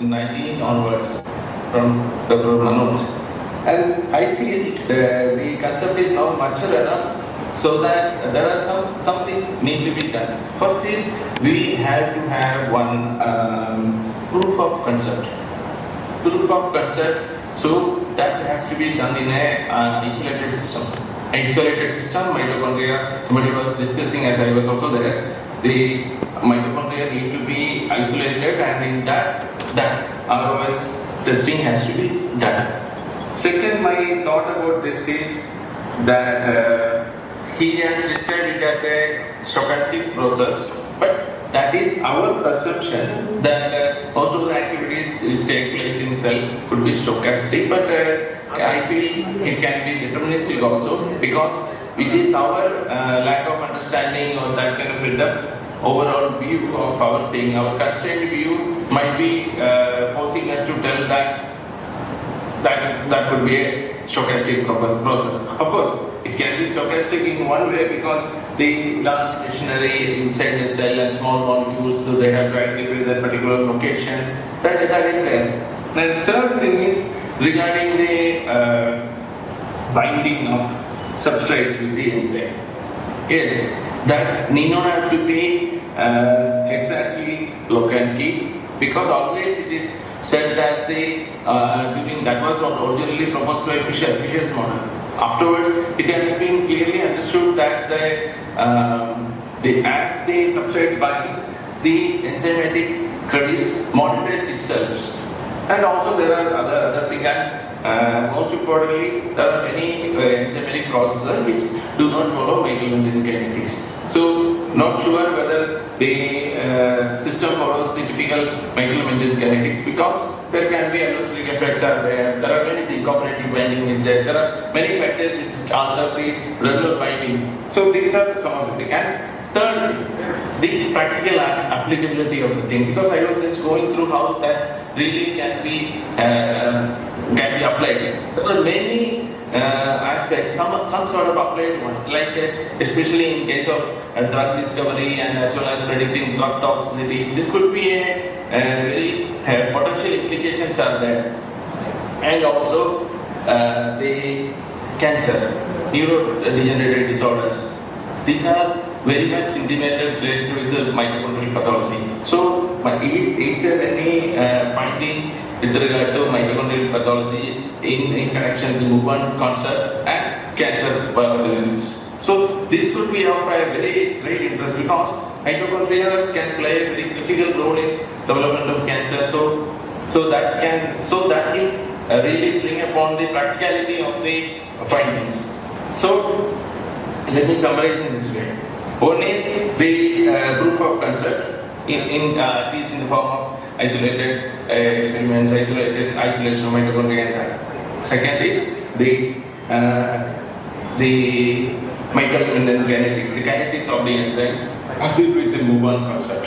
19 onwards from Dr. Manoj. And I feel the concept is now mature enough so that there are something need to be done. First is we have to have one proof of concept. Proof of concept, so that has to be done in a isolated system. Isolated system, mitochondria, somebody was discussing as I was also there, the mitochondria need to be isolated, and in that ROS testing has to be done. Second, my thought about this is that he has described it as a stochastic process, but that is our perception that most of the activities which take place in cell could be stochastic, but I feel it can be deterministic also, because it is our lack of understanding or that kind of in-depth overall view of our thing. Our constrained view might be forcing us to tell that could be a stochastic process. Of course, it can be stochastic in one way because the large machinery inside the cell and small molecules, so they have to identify that particular location. That is there. The third thing is regarding the binding of substrates with the enzyme. Yes, that need not have to be exactly locality, because always it is said that that was what originally proposed by Fisher's model. Afterwards, it has been clearly understood that as the substrate binds, the enzymatic codice modifies itself. And also there are other things, and most importantly, there are many enzymatic processes which do not follow Michael-Mendelian kinetics. So, not sure whether the system follows the typical Michael-Mendelian kinetics, because there can be allosteric effects are there. There are many things, cooperative binding is there. There are many factors which alter the regular binding. So these are some of the things. And third, the practical applicability of the thing, because I was just going through how that really can be applied. There are many aspects, some sort of applied one, like especially in case of drug discovery and as well as predicting drug toxicity. This could be a very potential implications are there. And also the cancer, neurodegenerative disorders. These are very much intimated related with the mitochondrial pathology. So, is there any finding with regard to mitochondrial pathology in connection with the movement concept and cancer pathogenesis? So, this could be of a very great interest, because mitochondria can play a very critical role in development of cancer. So that will really bring upon the practicality of the findings. So, let me summarize in this way. One is the proof of concept, at least in the form of isolated experiments, isolation of mitochondria. Second is the Michael-Mendelian kinetics, the kinetics of the enzymes, as if with the movement concept.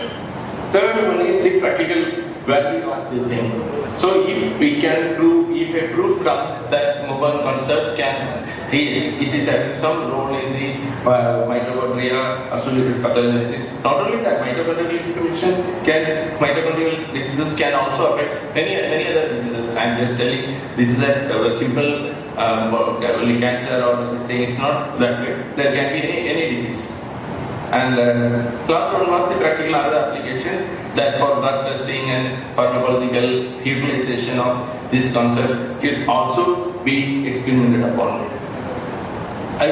Third one is the practical value of the thing. So if we can prove, if a proof comes that movement concept it is having some role in the mitochondria associated pathogenesis. Not only that, mitochondrial diseases can also affect many other diseases. I'm just telling, this is a simple only cancer or this thing. It's not that way. There can be any disease. And last one was the practical other application, that for drug testing and pharmacological utilization of this concept can also be experimented upon. I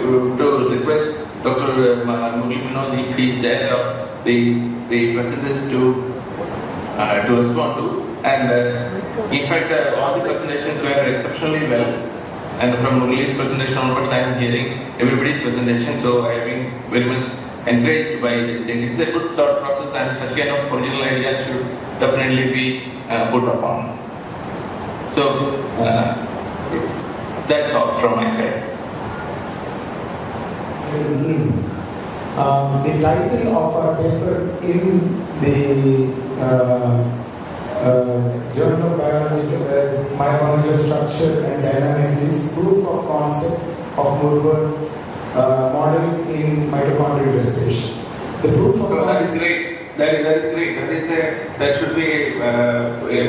would request Dr. Manoj, if he is there, the presenters to respond to. And in fact, all the presentations were exceptionally well. And from Murali's presentation onwards, I am hearing everybody's presentation, so I have been very much encouraged by this thing. This is a good thought process, and such kind of original ideas should definitely be put upon. So, that's all from my side. The title of our paper in the Journal of Biology, Mitochondrial Structure and Dynamics is Proof of Concept of Movement Model in Mitochondrial Respiration. The proof of that is great. That is great. That should be a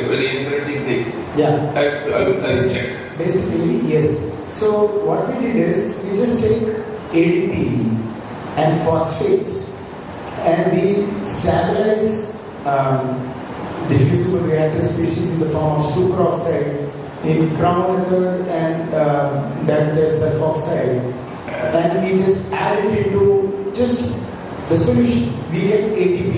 very encouraging thing. Yeah. I will check. Basically, yes. So what we did is we just take ADP and phosphate and we stabilize diffusible reactive species in the form of superoxide in chromomether and dimethyl sulfoxide, and we just add it into just the solution. We get ATP.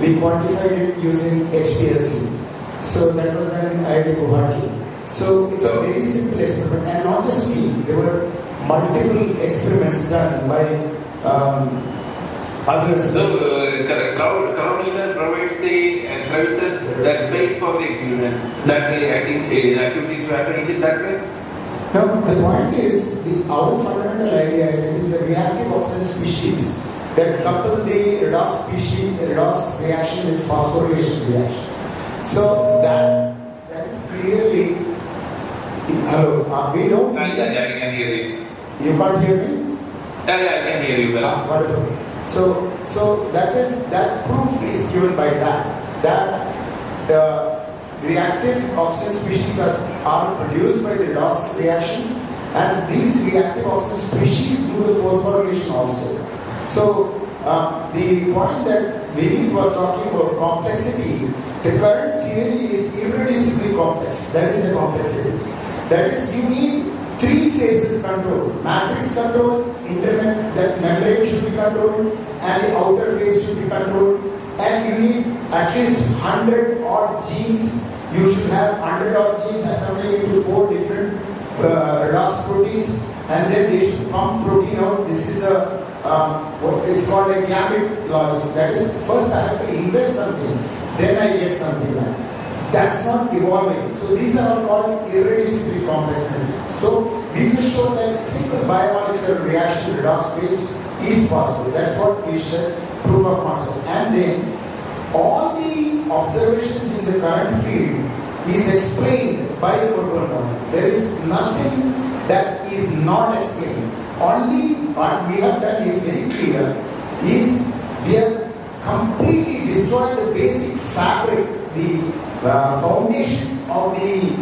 We quantified it using HPLC. So that was done in IIT Guwahati. So it's a very simple experiment, and not just me. There were multiple experiments done by others. So crowd leader provides the premises that space for the experiment. That the activity to happen. Is it that way? No, the point is our fundamental idea is the reactive oxygen species that couple the redox reaction with phosphorylation reaction. So that is clearly. Hello, we don't. I can hear you. You can't hear me? Yeah, I can hear you well. Wonderful. So that proof is given by that reactive oxygen species are produced by the redox reaction, and these reactive oxygen species do the phosphorylation also. So the point that Vinit was talking about complexity, the current theory is irreducibly complex. That is the complexity. That is, you need 3 phases control: matrix control, that membrane should be controlled, and the outer phase should be controlled. And you need at least 100 odd genes. You should have 100 odd genes assembling into 4 different redox proteins, and then they should pump protein out. This is what it's called a gamete logic. That is, first I have to invest something, then I get something back. That's not evolving. So these are all called irreducibly complex. So we just show that simple biomolecular reaction redox phase is possible. That's what we said, proof of concept. And then all the observations in the current field is explained by the Mohanan model. There is nothing that is not explained. Only what we have done is very clear, is we have completely destroyed the basic fabric, the foundation of the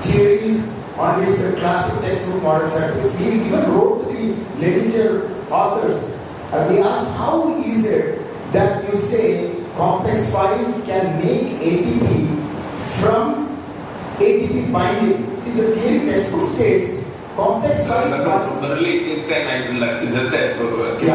theories on which the classic textbook models are based. We even wrote to the literature authors. We asked, how is it that you say complex 5 can make ATP from ATP binding? See, the theory textbook states complex 5 bonds. Early things, and I will like to just quickly,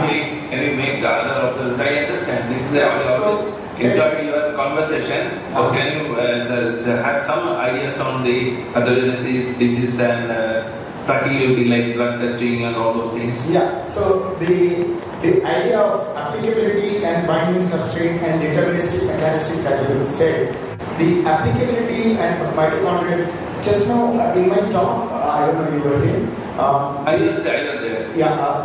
can we make the other of the I understand. This is I always enjoyed your conversation. Or can you have some ideas on the pathogenesis, disease, and practically like blood testing and all those things? Yeah, so the idea of applicability and binding substrate and deterministic mechanistic that you said, the applicability and mitochondrial, just now in my talk, I don't know you were here. I was there. Yeah,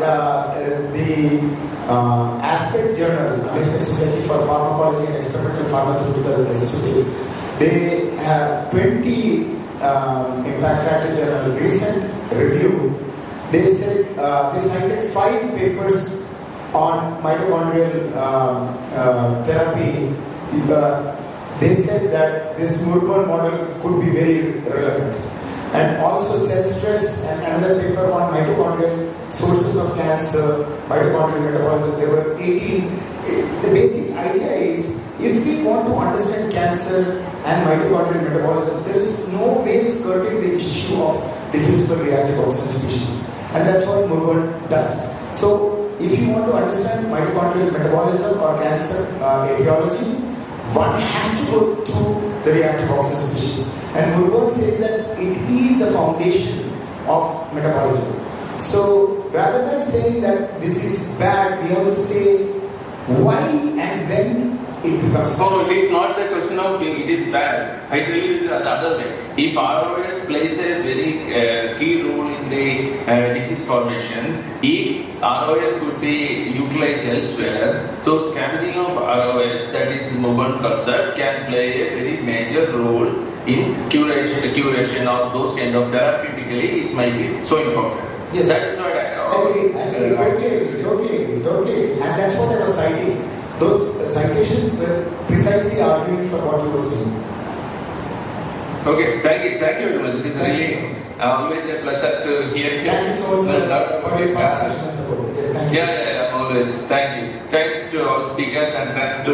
the Aspect Journal, American Society for Pharmacology and Experimental Pharmaceutical Institutes, they have 20 impact factor journal recent review. They said they cited 5 papers on mitochondrial therapy. They said that this Mohanan model could be very relevant. And also cell stress, and another paper on mitochondrial sources of cancer, mitochondrial metabolism. There were 18. The basic idea is, if we want to understand cancer and mitochondrial metabolism, there is no way skirting the issue of diffusible reactive oxygen species. And that's what Mohanan does. So, if you want to understand mitochondrial metabolism or cancer etiology, one has to go through the reactive oxygen species. And Mohanan says that it is the foundation of metabolism. So rather than saying that this is bad, we have to say why and when it becomes bad. No, it is not the question of it is bad. I tell you the other way. If ROS plays a very key role in the disease formation, if ROS could be utilized elsewhere, so scavenging of ROS, that is the Mohanan concept, can play a very major role in curation of those kind of therapeutically. It might be so important. Yes. That is what I agree. Totally. And that's what I was citing. Those citations were precisely arguing for what you were saying. Okay, thank you very much. It is really always a pleasure to hear you. Thank you so much for your participation and support. Yes, thank you. Yeah, always. Thank you. Thanks to all speakers and thanks to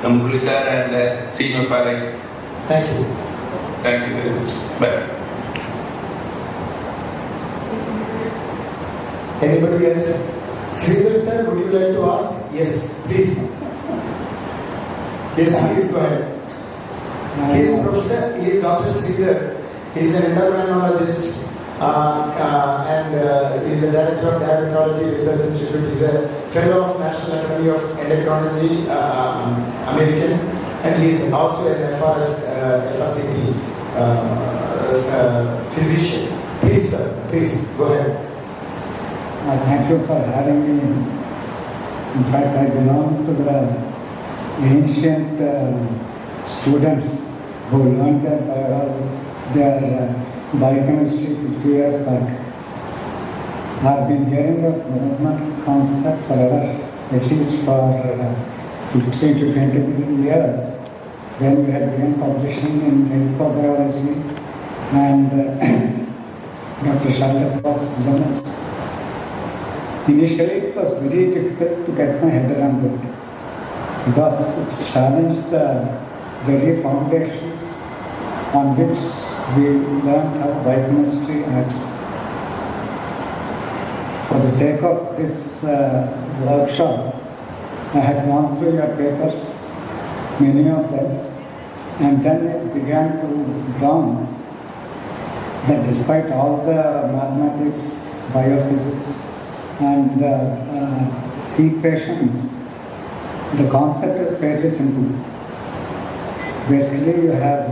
Murli sir and Seema Parai. Thank you. Thank you very much. Bye. Anybody else? Sridhar sir, would you like to ask? Yes, please. Yes, please go ahead. He is Professor, he is Dr. Sridhar. He is an endocrinologist and he is a director of Diabetology Research Institute. He is a fellow of National Academy of Endocrinology, American, and he is also an FRCP physician. Please, sir, please go ahead. Thank you for having me. In fact, I belong to the ancient students who learned their biochemistry 50 years back. I have been hearing of Mohanan concept forever, at least for 15 to 20 years, when we had been publishing in microbiology and Dr. Shalaprov's journals. Initially, it was very difficult to get my head around it because it challenged the very foundations on which we learned how biochemistry acts. For the sake of this workshop, I had gone through your papers, many of them, and then it began to dawn that despite all the mathematics, biophysics, and the equations, the concept is fairly simple. Basically, you have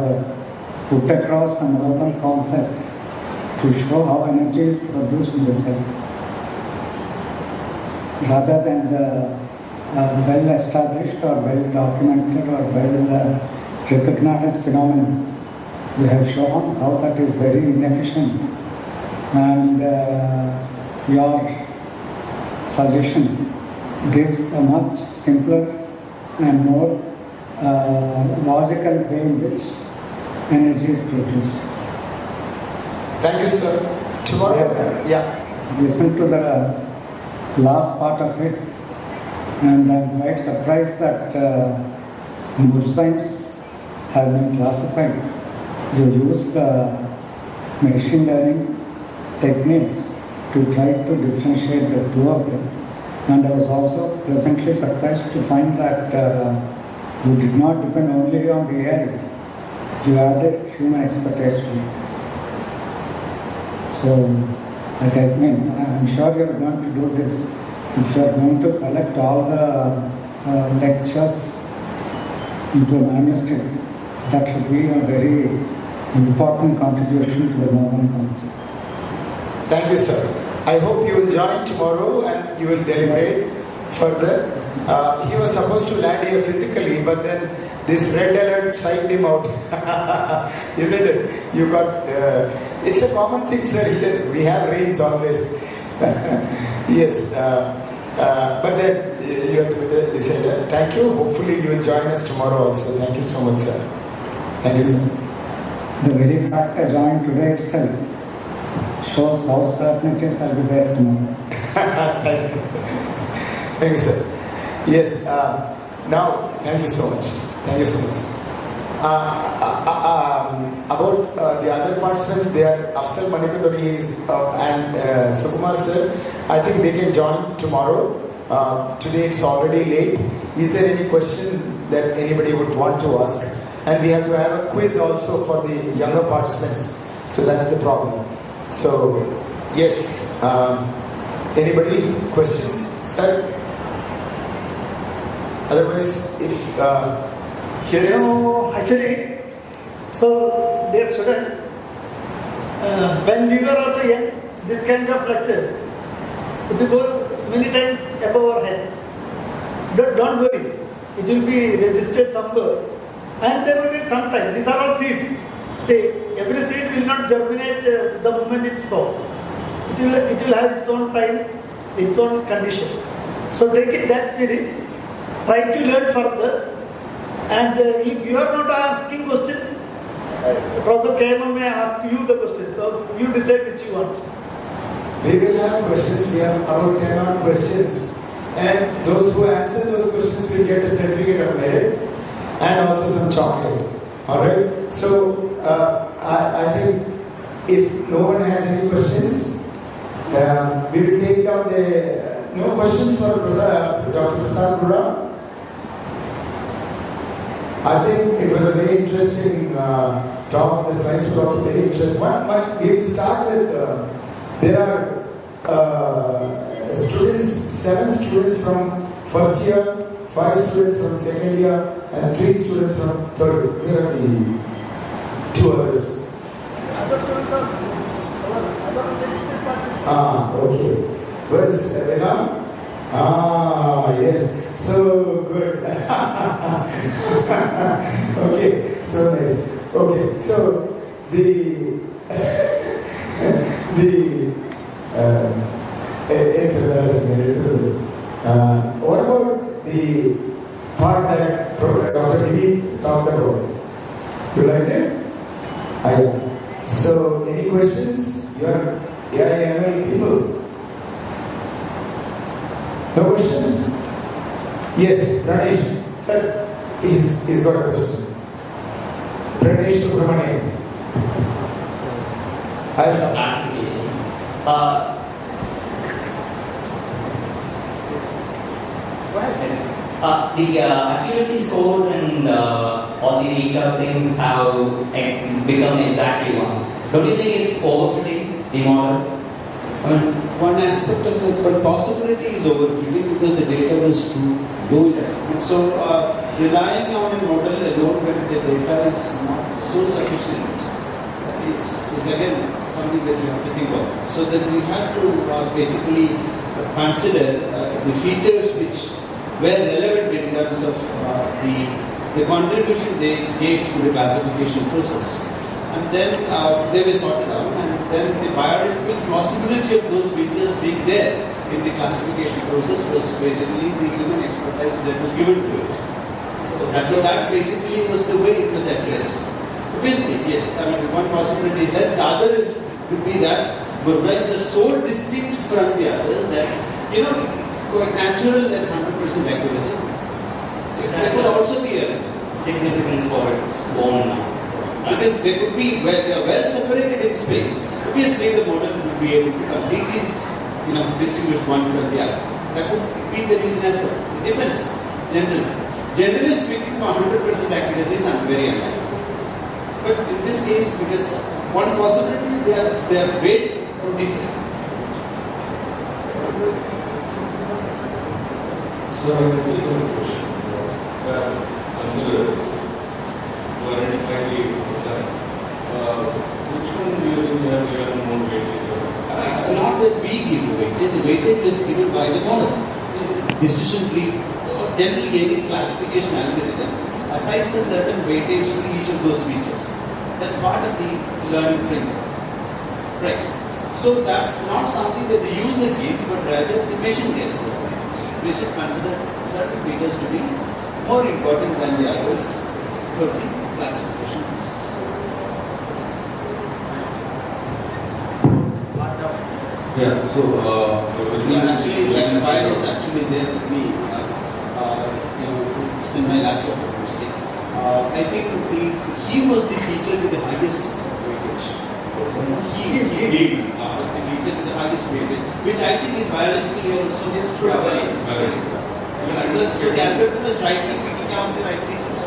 put across a Mohanan concept to show how energy is produced in the cell, rather than the well-established or well-documented or well-recognized phenomenon. We have shown how that is very inefficient, and your suggestion gives a much simpler and more logical way in which energy is produced. Thank you, sir. Tomorrow, yeah. Listen to the last part of it, and I'm quite surprised that neuroscience have been classified. You use the machine learning techniques to try to differentiate the two of them. And I was also pleasantly surprised to find that you did not depend only on the AI. You added human expertise to it. So, I'm sure you are going to do this. If you are going to collect all the lectures into a manuscript, that should be a very important contribution to the Mohanan concept. Thank you, sir. I hope you will join tomorrow and you will deliberate further. He was supposed to land here physically, but then this red alert signed him out. Isn't it? You got. It's a common thing, sir. Here we have rains always. Yes. But then you have to decide. Thank you. Hopefully you will join us tomorrow also. Thank you so much, sir. Thank you, sir. The very fact I joined today itself shows how certain it is I'll be there tomorrow. Thank you. Thank you, sir. Yes. Now, thank you so much. Thank you so much. About the other participants, they are Afsal Manikatodi and Sukumar sir. I think they can join tomorrow. Today it's already late. Is there any question that anybody would want to ask? And we have to have a quiz also for the younger participants. So that's the problem. So, yes. Anybody? Questions? Sir? Otherwise, if here is... No, actually, so dear students, when we were also young, this kind of lectures, it will go many times above our head. Don't worry, it will be registered somewhere. And there will be some time. These are all seeds. See, every seed will not germinate the moment it's sown. It will have its own time, its own condition. So take it that spirit try to learn further. And if you are not asking questions, Professor KM may ask you the questions. So you decide which you want. We will have questions. We have about 10 odd questions. And those who answer those questions will get a certificate of merit and also some chocolate. Alright? So, I think if no one has any questions, we will take down the. No questions for Dr. Prasad Gura? I think it was a very interesting talk. The slides were also very interesting. We will start with. There are students, 7 students from first year, 5 students from second year, and 3 students from third year. Here are the 2 others. Other students also. Other registered participants. Okay. Where is Rena? Yes. So good. Okay, so nice. Okay, so the it's embarrassing. What about the part that Dr. Devi talked about? You liked it? So, any questions? You are AIML people. No questions? Yes, Pranesh. Sir, he's got a question. Pranesh Subramanian. Classification. The accuracy scores and all the data things have become exactly one. Don't you think it's overfitting the model? I mean, one aspect of it, but possibility is overfitting because the data was too low. So, relying on a model alone when the data is not so sufficient is again something that you have to think of. So then we have to basically consider the features which were relevant in terms of the contribution they gave to the classification process. And then they were sorted out, and then the biological plausibility of those features being there in the classification process was basically the human expertise that was given to it. So that basically was the way it was addressed. Obviously, yes, I mean, one possibility is that, the other could be that bosons are so distinct from the others that, quite natural and 100% accuracy. That could also be a significance for its bone now. Because they could be they are well separated in space. Obviously, the model would be able to completely, distinguish one from the other. That would be the reason as well. It depends. Generally speaking, 100% accuracy is very unlikely. But in this case, because one possibility is they are way too different. So, the second question was consider to identify the person. Which one do you think you have given more weightage? It's not that we give the weightage. The weightage is given by the model. Decision tree, generally any classification algorithm assigns a certain weightage to each of those features. That's part of the learning framework. Right. So that's not something that the user gives, but rather the machine gives. We should consider certain features to be more important than the others for the classification process. Yeah, so Actually, that file is actually there with me. It's in my laptop, obviously. I think he was the feature with the highest weightage. He was the feature with the highest weightage, which I think is biologically also true. So the algorithm is rightly picking out the right features.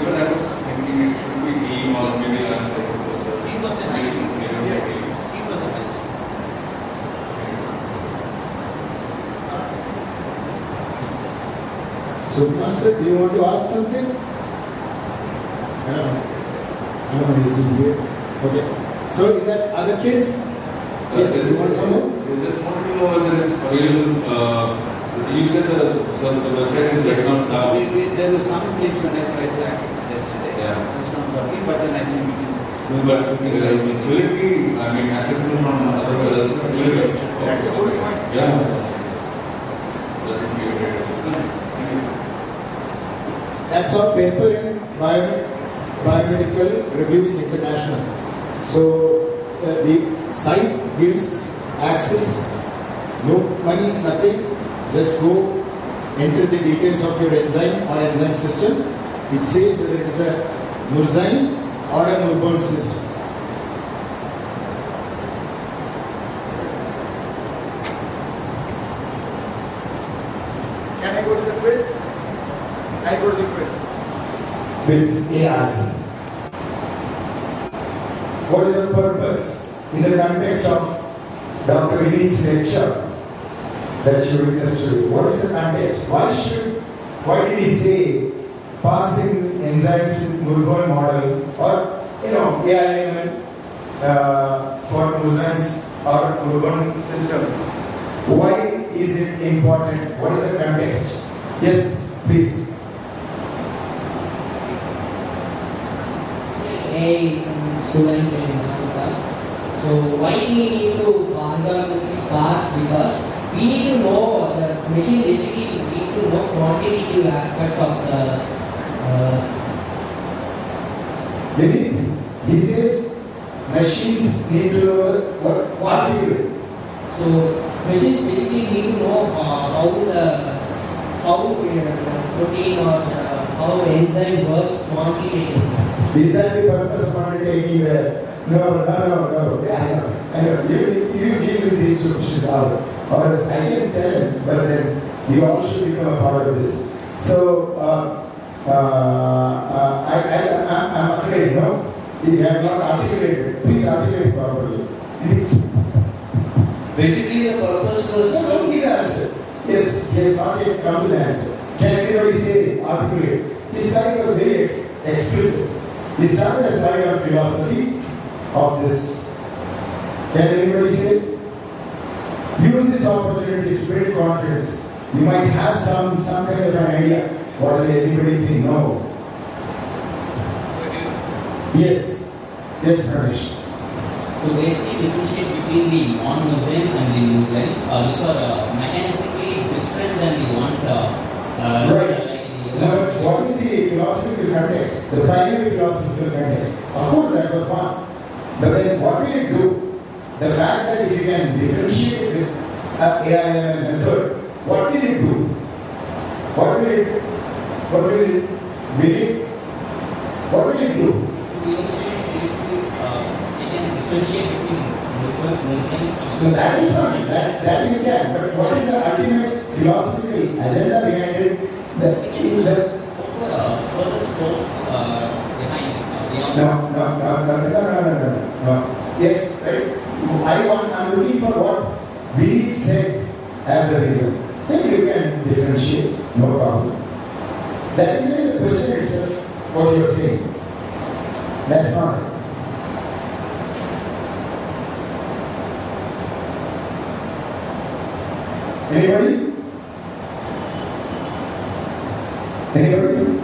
even I was thinking it should be heme or maybe unacceptable. Heme was the highest. Yes, heme was the highest. So, Master, do you want to ask something? I don't know, is it here? Okay. So, is that other kids? Yes, you want someone? I just want to know whether it's available. You said the website is Yes, not now. there was some place when I tried to access yesterday. Yeah. It's not working, but then I think we can go But back to the will it be, accessible from other Yes. Yeah. That would be a great idea. Thank you. That's on paper in Biomedical Reviews International. So the site gives access, no money, nothing. Just go enter the details of your enzyme or enzyme system. It says whether it is a Murzyme or a Murburn system. Can I go to the quiz? I go to the quiz. With AI. What is the purpose in the context of Dr. Vinit's lecture that you witnessed today? What is the context? Why did he say passing enzymes with Murburn model or AIML for enzymes or Murburn system? Why is it important? What is the context? Yes, please. A student in Venugopal. So why we need to pass? Because we need to know the machine basically need to know quantitative aspect of the. He says machines need to know what to do. So machines basically need to know how protein or how enzyme works quantitatively. Is that the purpose of undertaking the no. Yeah, I know. You deal with these solutions or else I can tell him, but then you all should become a part of this. So I'm afraid, no? You have not articulated. Please articulate properly. Basically, the purpose was. No, please answer. Yes, he has not yet come to the answer. Can anybody say, articulate? His slide was very explicit. He started a slide on philosophy of this. Can anybody say? Use this opportunity to build confidence. You might have some kind of an idea. What will anybody think? No. Yes. Yes, Ramesh. To basically differentiate between the non-Murzymes and the Murzymes, which are mechanistically different than the ones right. Now, what is the philosophical context? The primary philosophical context. Of course, that was one. But then what will it do? The fact that if you can differentiate with AIML method, what will it do? What will it do? No, that is fine. That you can. But what is the ultimate philosophical agenda behind it? further scope behind beyond. No. Yes, right. I'm looking for what we said as a reason. Then you can differentiate, no problem. That isn't the question itself, what you're saying. That's not it. Anybody?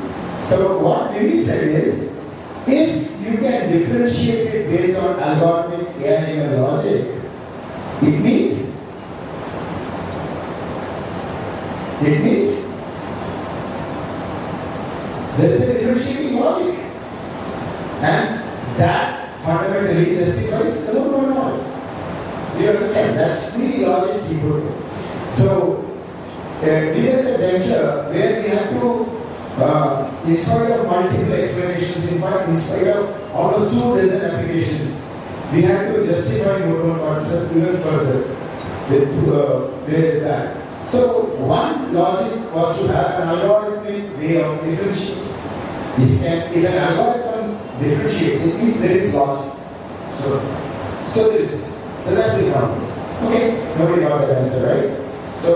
So what we said is, if you can differentiate it based on algorithmic AIML logic, it means there is a differentiating logic, and that fundamentally justifies the Murburn model. You understand? That's the logic he put. So we are at a juncture where we have to, in spite of multiple explanations, in fact, in spite of almost 24 applications, we have to justify Murburn concept even further. Where is that? So one logic was to have an algorithmic way of differentiating. If an algorithm differentiates, it means there is logic. So there is. So that's the problem. Okay, nobody got that answer, right? So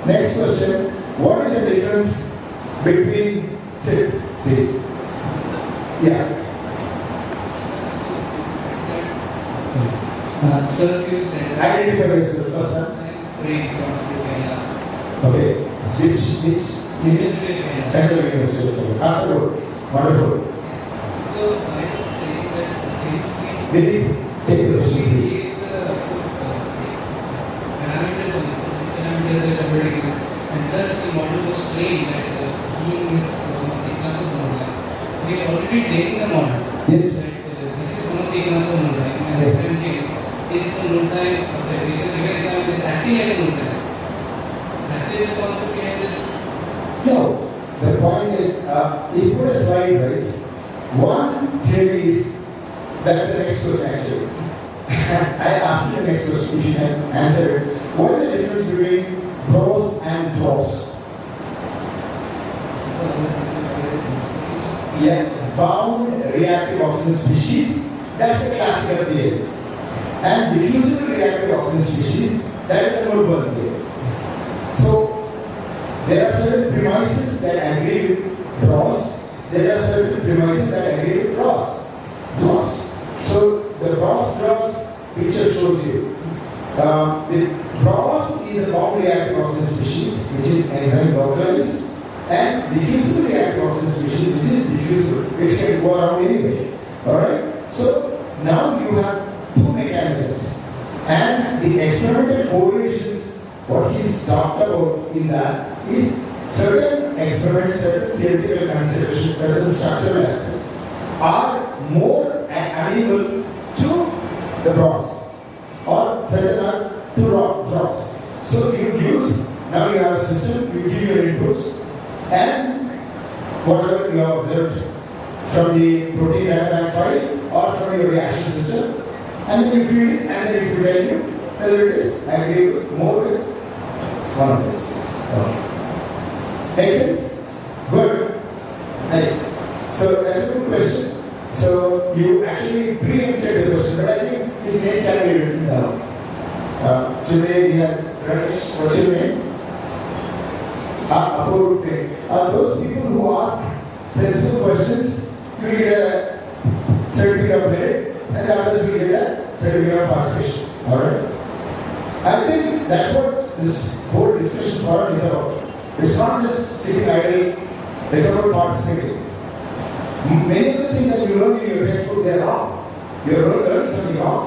next question: what is the difference between SIP, please? Yeah. Identify yourself first. Okay. Which Central University. Absolutely. Wonderful. So I was saying that since Take the question, please. parameters that are very given, and thus the model was trained that he is, for example, exam for null sign. And the different thing is the null sign of the research exam is acting like a null sign. That's the responsibility of this. No, the point is, he put a slide, right? One theory is, that's the next question actually. I asked you the next question, if you can answer it. What is the difference between pros and pros? Yeah, bound reactive oxygen species, that's the classical theory. And diffusible reactive oxygen species, that is the Mohanan theory. So, there are certain premises that agree with pros, there are certain premises that agree with dross. So, the pros picture shows you. The pros is a bound reactive oxygen species, which is enzyme localized. And diffusible reactive oxygen species, which is diffusible, which can go around anyway. Alright? So now you have two mechanisms. And the experimental correlations, what he's talked about in that is certain experiments, certain theoretical considerations, certain structural aspects are more amenable to the dross or certain are to dross. So you use, now you have a system, you give your inputs. And whatever you have observed from the protein data bank file or from your reaction system, and then you feed it, and then it will tell you whether it is agreeable more with one of these. Okay. Make sense? Good. Nice. So that's a good question. So you actually preempted the question, but I think his name can be written down. Today we have Ramesh. What's your name? Those people who ask sensible questions, you will get a certificate of merit, and the others will get a certificate of participation. Alright? I think that's what this whole discussion forum is about. It's not just sitting idle, it's about participating. Many of the things that you learn in your textbooks, they are wrong. You're learning something wrong.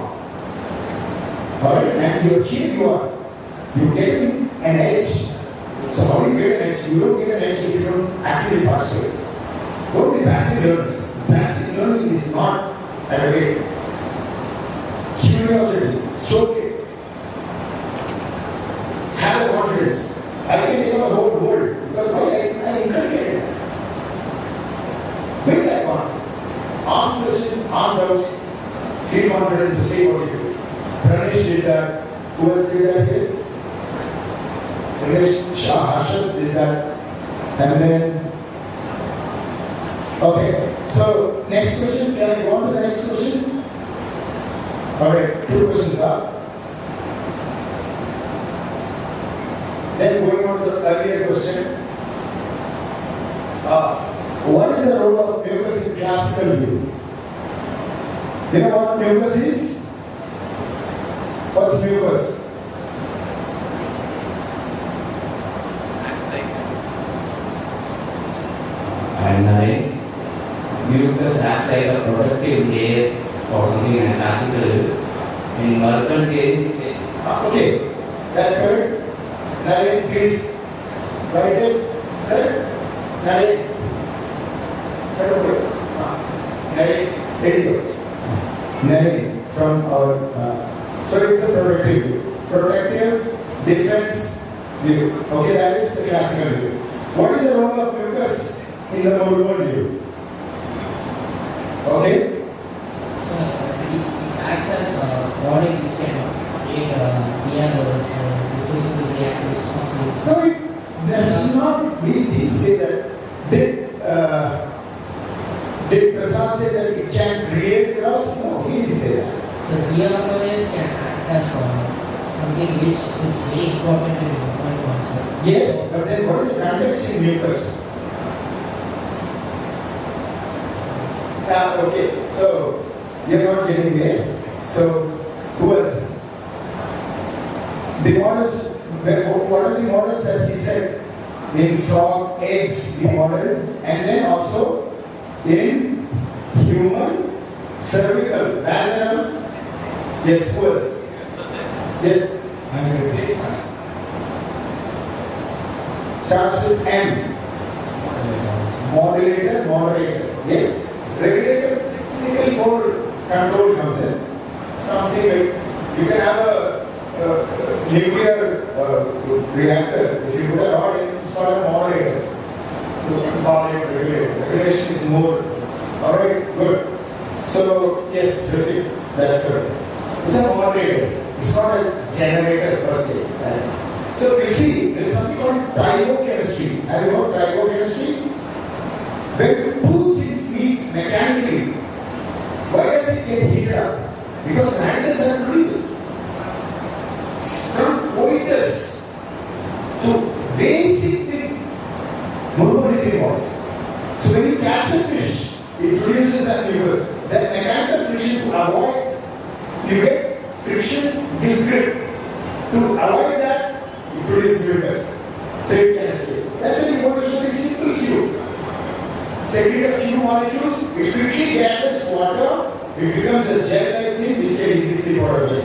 Alright? And here you are. You're getting an edge. So how do you get an edge? You don't get an edge if you don't actively participate. Don't be passive learners. Passive learning is not advocated. Curiosity, stoke it. Have the confidence. I can take on the whole world because I inculcated that. Build that confidence. Ask questions, ask doubts, feel confident to say what you feel. Pranesh did that. Who else did that here? Harshad did that, and then okay. So next questions. Can I go on to the next questions? All right, 2 questions up. Then going on to the earlier question. What is the role of mucus in classical view? You know what mucus is? What's mucus? And mucus acts like a protective layer for something in a classical. In mercantile state. Okay, that's good. Narrate, please. Write it. Sir, narrate. Narrate. Ready. Narrate from our. So it's a protective view. Protective defense view. Okay, that is the classical view. What is the role of mucus in the Mohanan view? Okay? So, it acts as a body system, diffusible reactive response. No, it does not. We did say that. Did Prasad say that it can create cross? No, he didn't say that. So, DROS can act as something which is very important in one concept. Yes, but then what is the context in mucus? Okay, so you're not getting there. So who else? The models, what are the models that he said? In frog eggs, the model, and then also in human cervical, vaginal. Yes, who else? Yes. Starts with M. Moderator. Yes. Regulator, little more control comes in. Something like, you can have a nuclear reactor. If you put a rod in, install a moderator. To control it, regulate. Regulation is more. Alright, good. So, yes, Ritik, that's good. It's a moderator. It's not a generator per se. Right? So, you see, there is something called tribochemistry. Have you heard tribochemistry? When two things meet mechanically, why does it get heated up? Because radicals are produced. From pointers to basic things, movement is involved. So when you catch a fish, it produces that mucus. That mechanical friction to avoid, you get friction gives grip. To avoid that, you produce mucus. So you can escape. That's an evolutionary simple cube. Segregate a few molecules, it quickly gathers water, it becomes a gel-like thing which can easily slip out of the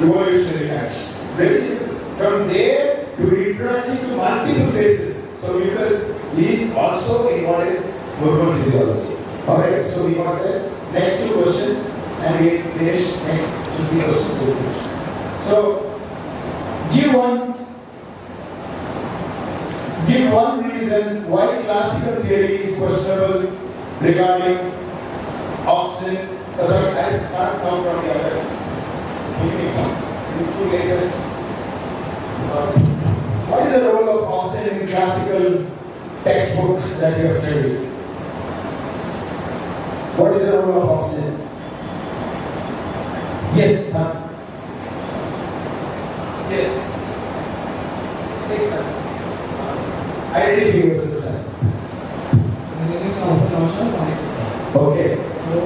evolutionary action. Very simple. From there to reproductive to multiple phases. So mucus is also involved in hormone physiology. Alright, so we got the next two questions and we finish next 2 questions. We'll finish. So give one reason why classical theory is questionable regarding oxygen. Sorry, I'll start now from the other. What is the role of oxygen in classical textbooks that you have studied? What is the role of oxygen? Yes, sir. Yes. Yes, sir. Identify yourself, sir. My name is Okay. So,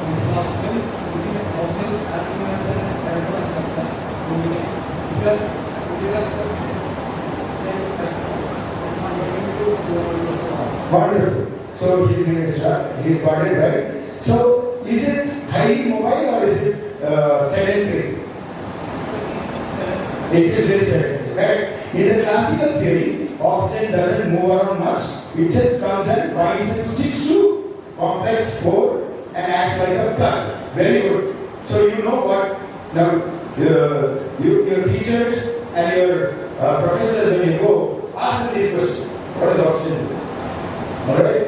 in classical, it is oxygen acting as an electron spectra. Because wonderful. So he's got it right. So is it highly mobile or is it sedentary? It is very sedentary, right? In the classical theory, oxygen doesn't move around much. It just comes and binds and sticks to complex 4 and acts like a plug. Very good. So you know what now your teachers and your professors when you go ask them this question: what is oxygen? Alright?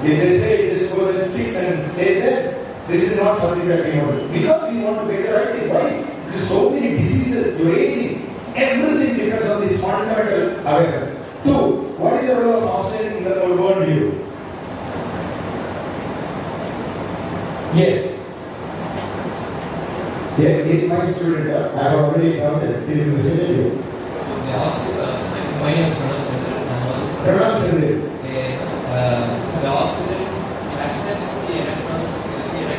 If they say it just goes and sticks and stays there, this is not something that we want to do. Because you want to get the right thing. Why? Because so many diseases, you're aging. Everything depends on this fundamental awareness. 2. What is the role of oxygen in the urban view? Yes. Yeah, he is my student. I have already counted. He is in the vicinity. My name is Pronounce it. So the oxygen accepts the electrons in the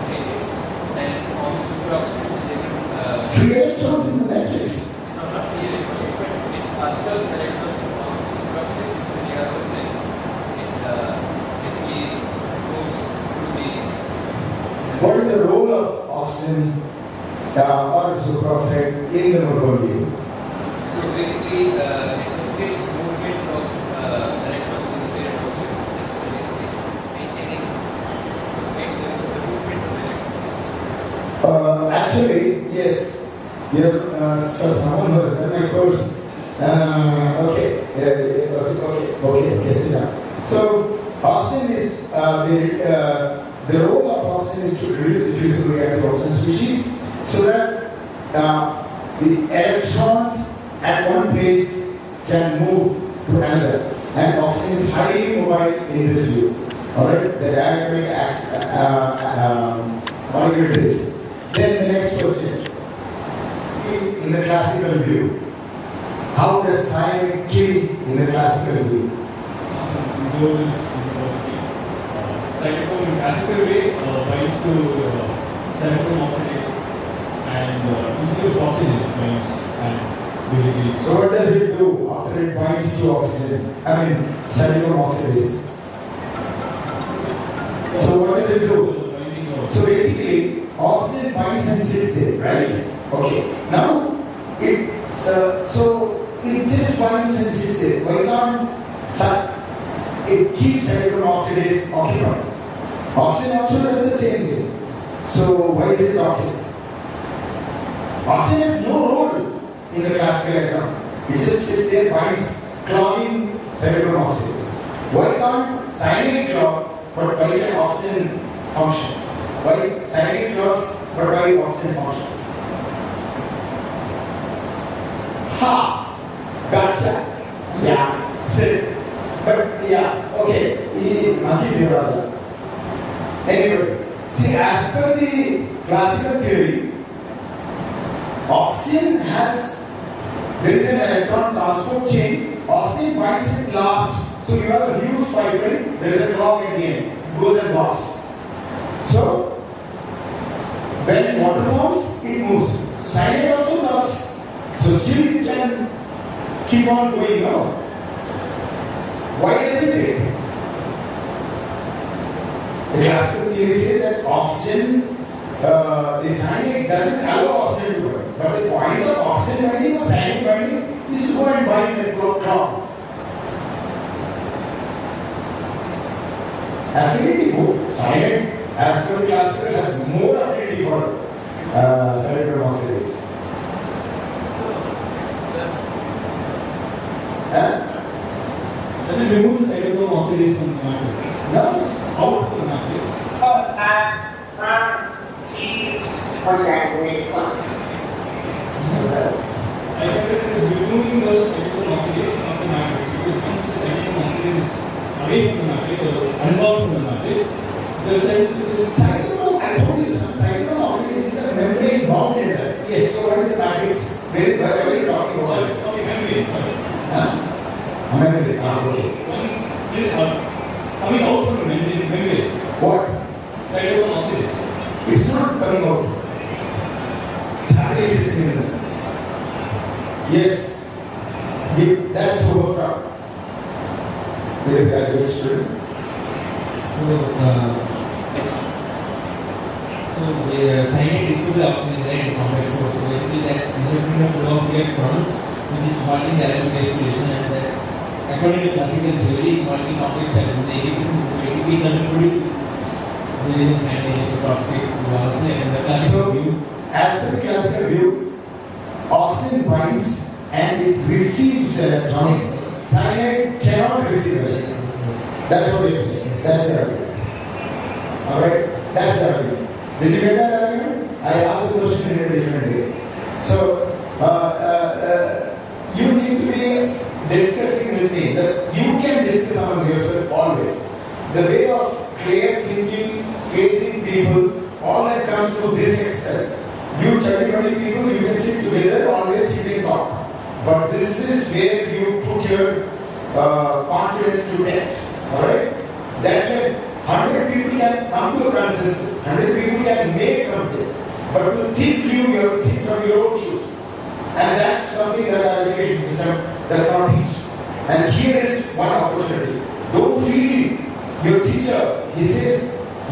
matrix and forms superoxygen. Free electrons in the matrix. No, not free electrons, but it absorbs electrons and forms superoxygen. So the other thing, it basically moves through the. What is the role of oxygen or superoxide in the molecule? So basically, it facilitates movement of electrons inside an oxygen. So basically, maintaining the movement of electrons. Actually, yes. For someone who has done my course. Okay, sit down. So, oxygen is the role of oxygen is to reduce diffusive reactive oxygen species so that the electrons at one place can move to another, and oxygen is highly mobile in this view. Alright, the diagram acts molecular disk. Then the next question. In the classical view, how does cyanide kill in the classical view? Cytochrome in classical way binds to cytochrome oxidase and instead of oxygen binds and basically. So what does it do after it binds to oxygen? Cytochrome oxidase. So what does it do? So basically, oxygen binds and sits there, right? Okay. Now it just binds and sits there. Why can't it keeps cytochrome oxidase occupied? Oxygen also does the same thing. So why is it toxic? Oxygen has no role in the classical electron. It just sits there, binds, clogging cerebral oxygens. Why can't cyanide clog but by an oxygen function? Why cyanide clogs but by oxygen functions? Ha! Gotcha! Yeah, sit. But yeah, okay. Anyway, see, as per the classical theory, oxygen there is an electron transport chain, oxygen binds it last, so you have a huge pipeline, there is a clog at the end, goes and blocks. So, when water forms, it moves. Cyanide also blocks, so still it can keep on going now. Why doesn't it? The classical theory says that oxygen, the cyanide doesn't allow oxygen to burn. But the point of oxygen binding or cyanide binding is to go and bind the clog. Affinity group, cyanide, as per the classical, has more affinity for cerebral oxidase. Does it remove the cytochrome oxidase from the matrix? No. Out of the matrix. I think it is removing the cytochrome oxidase from the matrix because once the cytochrome oxidase is away from the matrix or unbound from the matrix, the cytochrome, I told you some cytochrome oxidase is a membrane bound enzyme. Yes. So what is the matrix? Where are you talking about? Okay, membrane, sorry. Membrane, okay. Once it is coming out from the membrane. What? Cytochrome oxidase. It's not coming out. It's sitting in there. Yes, that's worked out. This is a graduate student. Cyanide disposal oxygen right in complex source. So basically that resulting in flow of electrons which is halting the aerobic respiration and that according to classical theory is halting complex stability. The ATP is underproduced. The reason cyanide is toxic and the classical view. As per the classical view, oxygen binds and it receives electrons. Cyanide cannot receive it. That's what you're saying. That's the argument. Alright? That's the argument. Did you get that argument? I asked the question in a different way. So, you need to be discussing with me that you can discuss among yourself always. The way of clear thinking, facing people, all that comes to this exercise. You 30 people, you can sit together, always sit and talk. But this is where you put your confidence to test. Alright? That's it. 100 people can come to a consensus, 100 people can make something. But to think you have to think from your own shoes. And that's something that our education system does not teach. And here is one opportunity. Don't feel your teacher, he says,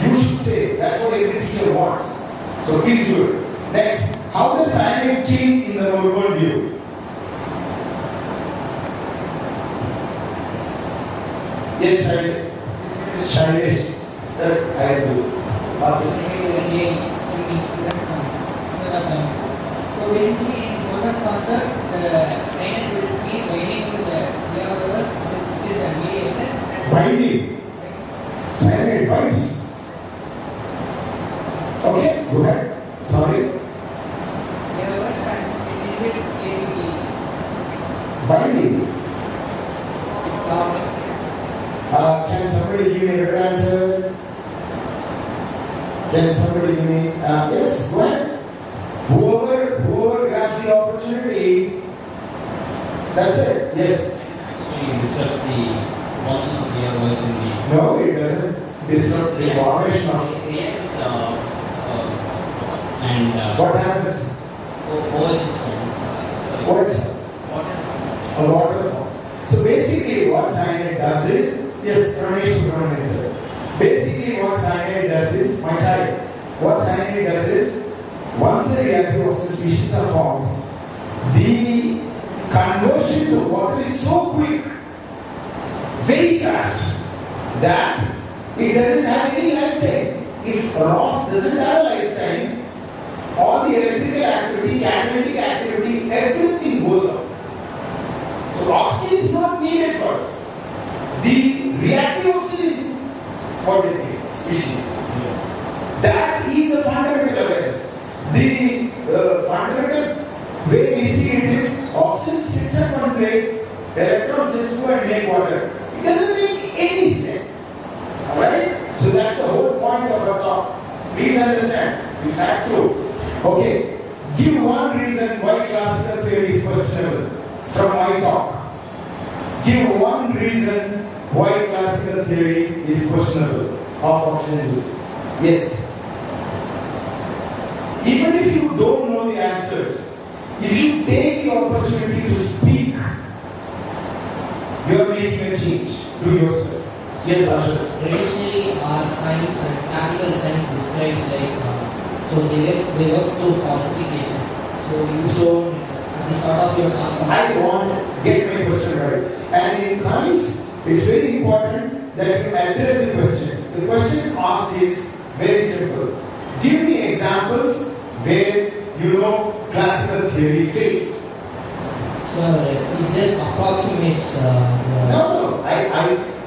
you should say. That's what every teacher wants. So please do it. Next, how does cyanide kill in the normal view? Yes, Chinese. Sir, I do. So basically, in modern concept, the cyanide will be binding to the universe, which is affiliated. Binding. Cyanide binds. Okay, go ahead. Sorry. Universe and it inhibits ATP. Binding. Can somebody give me a better answer? Can somebody give me? Yes, go ahead. Whoever grabs the opportunity, that's it. Yes. Actually, it disturbs the formation of the universe in the. No, it doesn't disturb the formation of. It reacts with and What happens? OH is formed. What is Water. a water forms? So basically, what cyanide does is, yes, Ramesh Subramanian sir. Basically, what cyanide does is, my child, what cyanide does is, once the reactive oxygen species are formed, the conversion to water is so quick, very fast, that it doesn't have any lifetime. if ROS doesn't have a lifetime, all the electrical activity, catalytic activity, everything goes out. So oxygen is not needed for us. The reactive oxygen is what is it? Species. That is the fundamental awareness. The fundamental way we see it is oxygen sits at one place, electrons just go and make water. It doesn't make any sense. Alright? So that's the whole point of our talk. Please understand. It's act through. Okay. Give one reason why classical theory is questionable from my talk. Give one reason why classical theory is questionable of oxygen use. Yes. Even if you don't know the answers, if you take the opportunity to speak, you are making a change to yourself. Yes, Asha. Traditionally, our science and classical science describes so they work through falsification. So you showed at the start of your talk. I want to get my question right. And in science, it's very important that you address the question. The question asked is very simple. Give me examples where you know classical theory fails. Sir, it just approximates. No.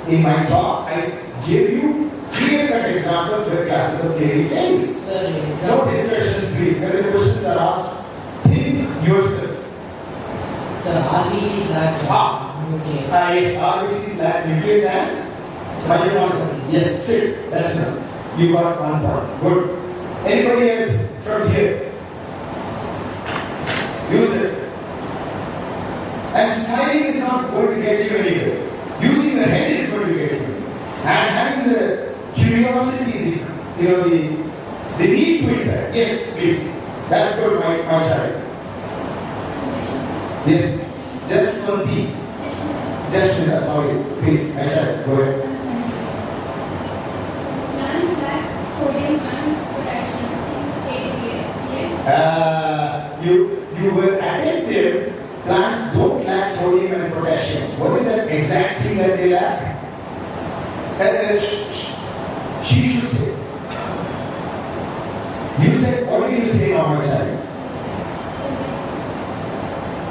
In my talk, I give you clear-cut examples where classical theory fails. Sir, no discussions, please. When the questions are asked, think yourself. Sir, RBCs lack nucleus. Yes, RBCs lack nucleus and mitochondria. Yes, sit. That's enough. You got 1 point. Good. Anybody else from here? Use it. And smiling is not going to get you anywhere. Using the head is going to get you. And having the curiosity, the need to interact. Yes, please. That's good, my side. Yes, just something. Just sorry, please, my side. Go ahead. Plants lack sodium and potassium in ATPs. Yes. You were attentive. Plants don't lack sodium and potassium. What is that exact thing that they lack? She should say. You said, what did you say now, my child?